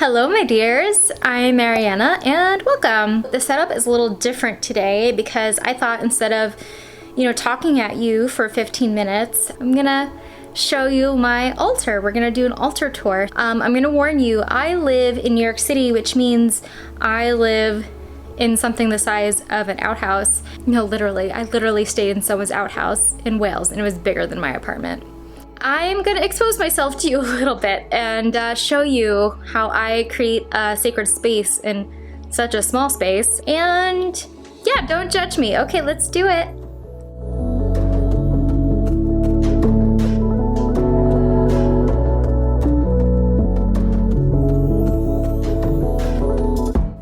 Hello my dears, I'm Mariana and welcome. The setup is a little different today because I thought instead of, talking at you for 15 minutes, I'm gonna show you my altar. We're gonna do an altar tour. I'm gonna warn you, I live in New York City, which means I live in something the size of an outhouse. No, literally, I literally stayed in someone's outhouse in Wales and it was bigger than my apartment. I'm gonna expose myself to you a little bit and show you how I create a sacred space in such a small space. And yeah, don't judge me. Okay, let's do it.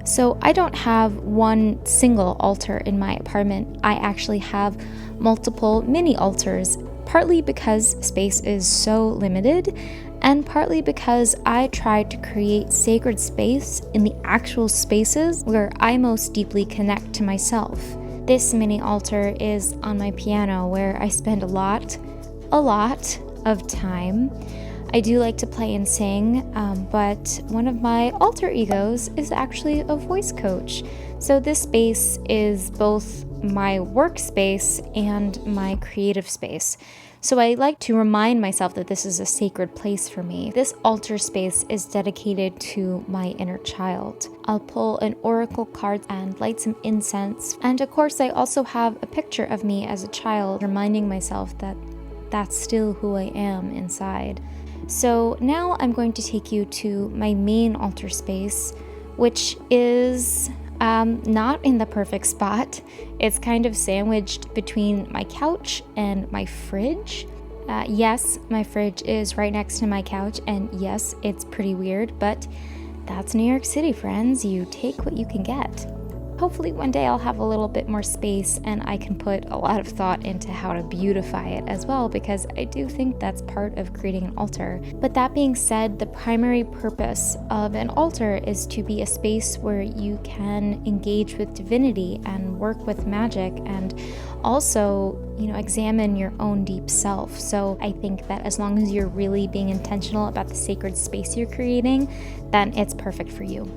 So I don't have one single altar in my apartment. I actually have multiple mini altars, partly because space is so limited, and partly because I tried to create sacred space in the actual spaces where I most deeply connect to myself. This mini altar is on my piano, where I spend a lot of time. I do like to play and sing, but one of my alter egos is actually a voice coach. So this space is both my workspace and my creative space. So I like to remind myself that this is a sacred place for me. This altar space is dedicated to my inner child. I'll pull an oracle card and light some incense. And of course, I also have a picture of me as a child, reminding myself that that's still who I am inside. So now I'm going to take you to my main altar space, which is not in the perfect spot. It's kind of sandwiched between my couch and my fridge. Yes, my fridge is right next to my couch, and yes, it's pretty weird, but that's New York City, friends. You take what you can get. Hopefully one day I'll have a little bit more space and I can put a lot of thought into how to beautify it as well, because I do think that's part of creating an altar. But that being said, the primary purpose of an altar is to be a space where you can engage with divinity and work with magic and also, examine your own deep self. So I think that as long as you're really being intentional about the sacred space you're creating, then it's perfect for you.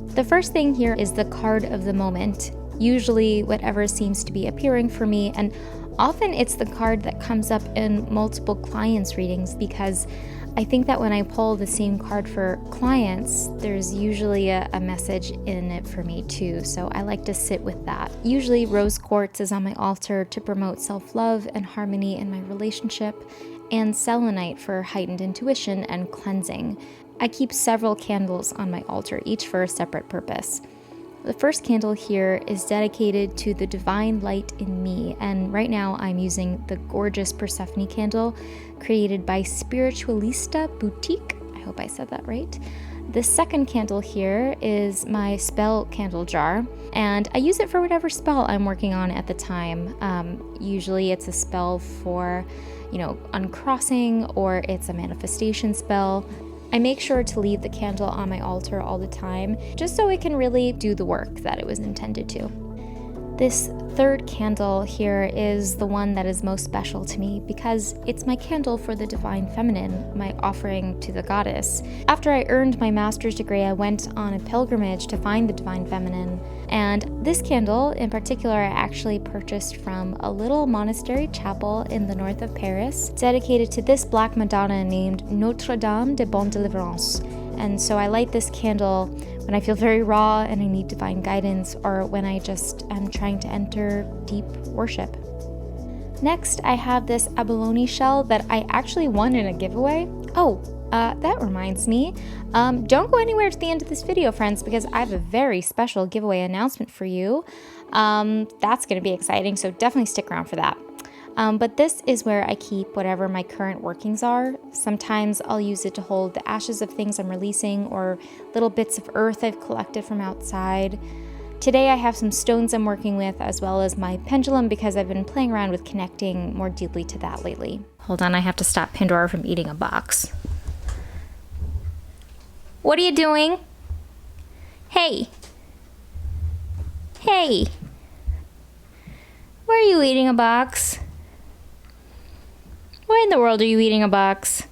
The first thing here is the card of the moment, usually whatever seems to be appearing for me, and often it's the card that comes up in multiple clients' readings, because I think that when I pull the same card for clients, there's usually a message in it for me too, so I like to sit with that. Usually rose quartz is on my altar to promote self-love and harmony in my relationship, and selenite for heightened intuition and cleansing. I keep several candles on my altar, each for a separate purpose. The first candle here is dedicated to the divine light in me, and right now I'm using the gorgeous Persephone candle created by Spiritualista Boutique. I hope I said that right. The second candle here is my spell candle jar, and I use it for whatever spell I'm working on at the time. Usually it's a spell for, uncrossing, or it's a manifestation spell. I make sure to leave the candle on my altar all the time, just so it can really do the work that it was intended to. This third candle here is the one that is most special to me because it's my candle for the divine feminine, my offering to the goddess. After I earned my master's degree, I went on a pilgrimage to find the divine feminine. And this candle in particular, I actually purchased from a little monastery chapel in the north of Paris, dedicated to this Black Madonna named Notre Dame de Bonne Délivrance. And so I light this candle when I feel very raw and I need divine guidance, or when I just am trying to enter deep worship. Next, I have this Abalone Shell that I actually won in a giveaway. That reminds me. Don't go anywhere to the end of this video, friends, because I have a very special giveaway announcement for you. That's going to be exciting, so definitely stick around for that. But this is where I keep whatever my current workings are. Sometimes I'll use it to hold the ashes of things I'm releasing, or little bits of earth I've collected from outside. Today I have some stones I'm working with, as well as my pendulum, because I've been playing around with connecting more deeply to that lately. Hold on, I have to stop Pandora from eating a box. What are you doing? Hey! Hey! Why are you eating a box? Why in the world are you eating a box?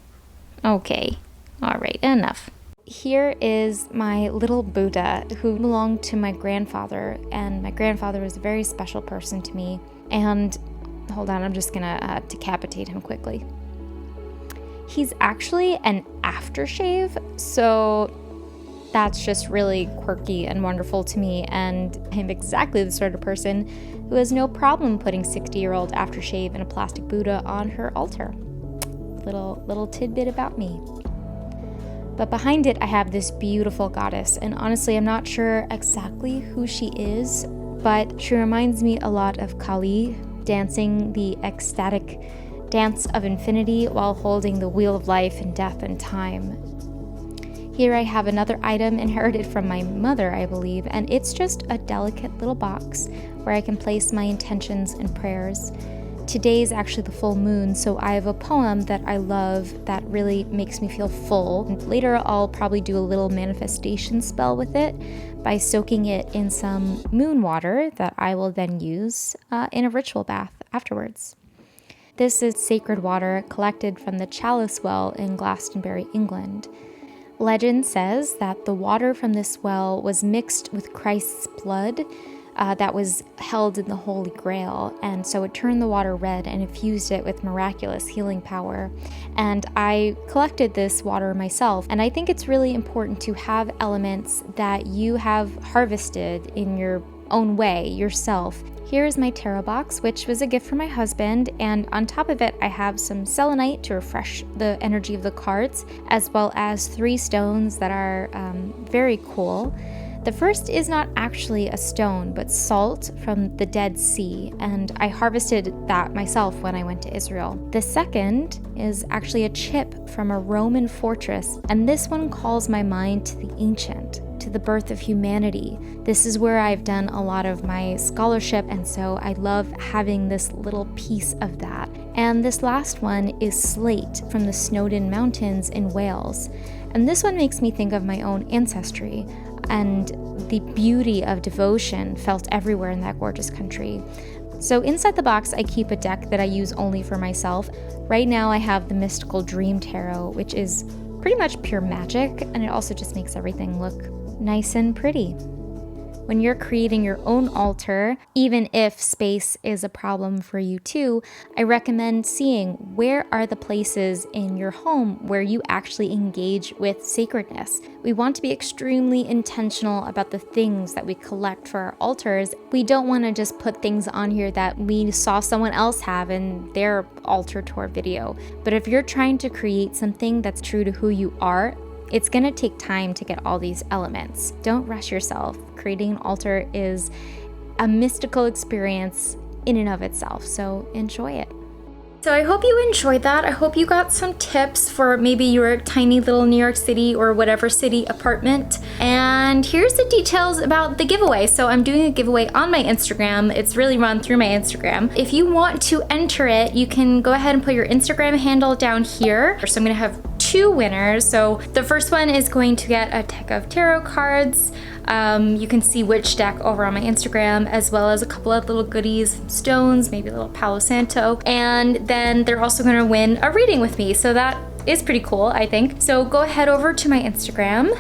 Okay. All right, enough. here is my little Buddha who belonged to my grandfather, and my grandfather was a very special person to me. And hold on, I'm just gonna decapitate him quickly. He's actually an aftershave, so that's just really quirky and wonderful to me, and I'm exactly the sort of person who has no problem putting 60-year-old aftershave and a plastic Buddha on her altar. Little tidbit about me. But behind it, I have this beautiful goddess, and honestly, I'm not sure exactly who she is, but she reminds me a lot of Kali, dancing the ecstatic dance of infinity while holding the wheel of life and death and time. Here I have another item inherited from my mother, I believe, and it's just a delicate little box where I can place my intentions and prayers. Today is actually the full moon, so I have a poem that I love that really makes me feel full. And later I'll probably do a little manifestation spell with it by soaking it in some moon water that I will then use in a ritual bath afterwards. This is sacred water collected from the Chalice Well in Glastonbury, England. Legend says that the water from this well was mixed with Christ's blood that was held in the Holy Grail, and so it turned the water red and infused it with miraculous healing power. And I collected this water myself, and I think it's really important to have elements that you have harvested in your own way yourself. Here is my tarot box, which was a gift from my husband, and on top of it I have some selenite to refresh the energy of the cards, as well as 3 stones that are very cool. The first is not actually a stone, but salt from the Dead Sea, and I harvested that myself when I went to Israel. The second is actually a chip from a Roman fortress, and this one calls my mind to the ancient, to the birth of humanity. This is where I've done a lot of my scholarship, and so I love having this little piece of that. And this last one is slate from the Snowdon Mountains in Wales. And this one makes me think of my own ancestry and the beauty of devotion felt everywhere in that gorgeous country. So inside the box, I keep a deck that I use only for myself. Right now I have the Mystical Dream Tarot, which is pretty much pure magic, and it also just makes everything look nice and pretty. When you're creating your own altar, even if space is a problem for you too, I recommend seeing where are the places in your home where you actually engage with sacredness. We want to be extremely intentional about the things that we collect for our altars. We don't want to just put things on here that we saw someone else have in their altar tour video. But if you're trying to create something that's true to who you are, it's going to take time to get all these elements. Don't rush yourself. Creating an altar is a mystical experience in and of itself, so enjoy it. So I hope you enjoyed that. I hope you got some tips for maybe your tiny little New York City or whatever city apartment. And here's the details about the giveaway. So I'm doing a giveaway on my Instagram. It's really run through my Instagram. If you want to enter it, you can go ahead and put your Instagram handle down here. So I'm gonna have 2 winners. So the first one is going to get a deck of tarot cards. You can see which deck over on my Instagram, as well as a couple of little goodies, stones, maybe a little Palo Santo, and then they're also going to win a reading with me. So that is pretty cool, I think. So go ahead over to my Instagram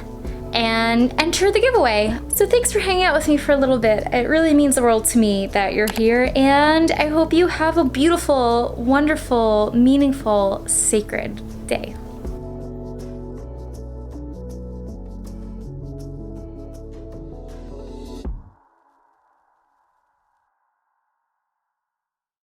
and enter the giveaway. So thanks for hanging out with me for a little bit. It really means the world to me that you're here, and I hope you have a beautiful, wonderful, meaningful, sacred day.